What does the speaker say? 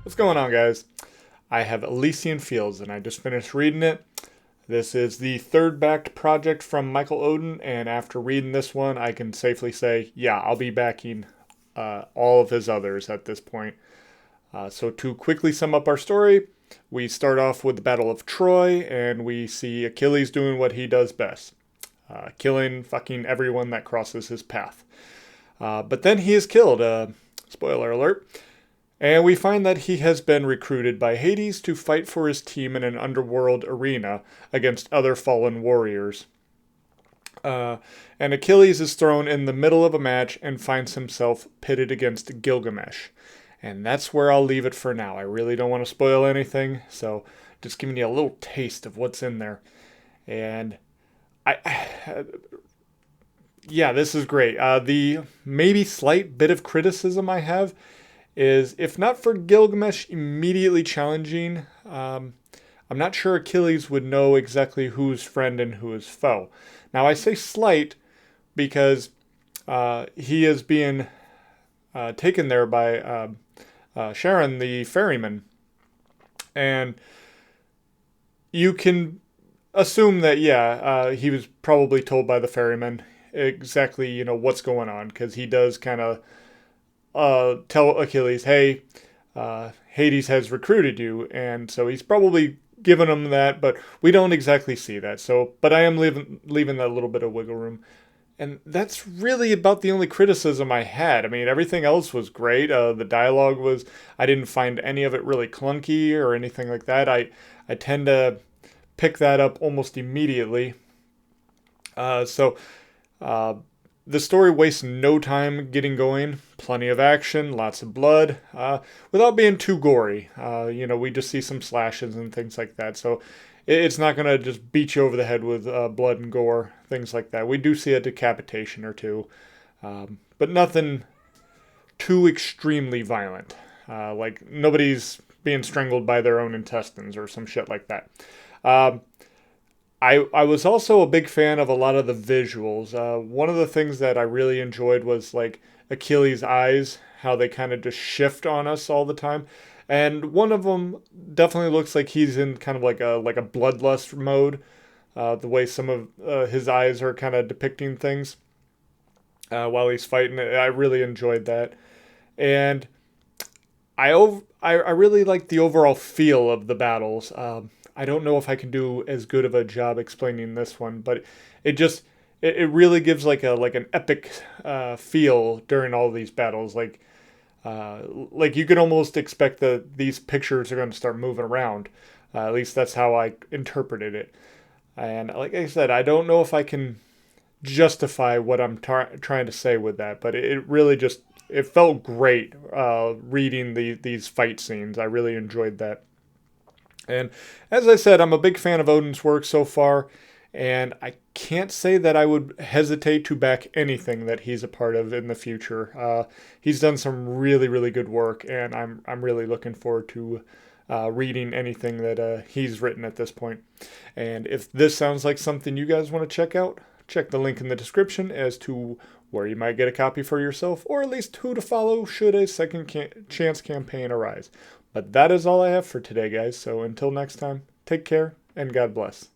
What's going on, guys? I have Elysian Fields, and I just finished reading it. This is the third backed project from Michael Oden, and after reading this one, I can safely say, yeah, I'll be backing all of his others at this point. So, to quickly sum up our story, we start off with the Battle of Troy, and we see Achilles doing what he does best, killing fucking everyone that crosses his path. But then he is killed. Spoiler alert. And we find that he has been recruited by Hades to fight for his team in an underworld arena against other fallen warriors. And Achilles is thrown in the middle of a match and finds himself pitted against Gilgamesh. And that's where I'll leave it for now. I really don't want to spoil anything, so just giving you a little taste of what's in there. And yeah, this is great. The maybe slight bit of criticism I have is if not for Gilgamesh immediately challenging, I'm not sure Achilles would know exactly who's friend and who is foe. Now, I say slight because he is being taken there by Sharon, the ferryman. And you can assume that, yeah, he was probably told by the ferryman exactly, what's going on, because he does kind of tell Achilles, hey, Hades has recruited you, and so he's probably given him that, but we don't exactly see that. So, but I am leaving that little bit of wiggle room, and that's really about the only criticism I had. I mean, everything else was great. The dialogue was, I didn't find any of it really clunky or anything like that. I tend to pick that up almost immediately. So. The story wastes no time getting going. Plenty of action, lots of blood, without being too gory. We just see some slashes and things like that. So it's not going to just beat you over the head with blood and gore, things like that. We do see a decapitation or two, but nothing too extremely violent. Like nobody's being strangled by their own intestines or some shit like that. Um, I was also a big fan of a lot of the visuals. One of the things that I really enjoyed was like Achilles' eyes, how they kind of just shift on us all the time. And one of them definitely looks like he's in kind of like a bloodlust mode. The way some of his eyes are kind of depicting things while he's fighting, I really enjoyed that. And I really like the overall feel of the battles. I don't know if I can do as good of a job explaining this one, but it just it really gives like an epic feel during all these battles. Like you can almost expect that these pictures are going to start moving around. At least that's how I interpreted it. And like I said, I don't know if I can justify what I'm trying to say with that, but it really just it felt great reading these fight scenes. I really enjoyed that. And as I said, I'm a big fan of Odin's work so far, and I can't say that I would hesitate to back anything that he's a part of in the future. He's done some really, really good work, and I'm really looking forward to reading anything that he's written at this point. And if this sounds like something you guys want to check out, check the link in the description as to where you might get a copy for yourself, or at least who to follow should a second chance campaign arise. But that is all I have for today, guys. So until next time, take care and God bless.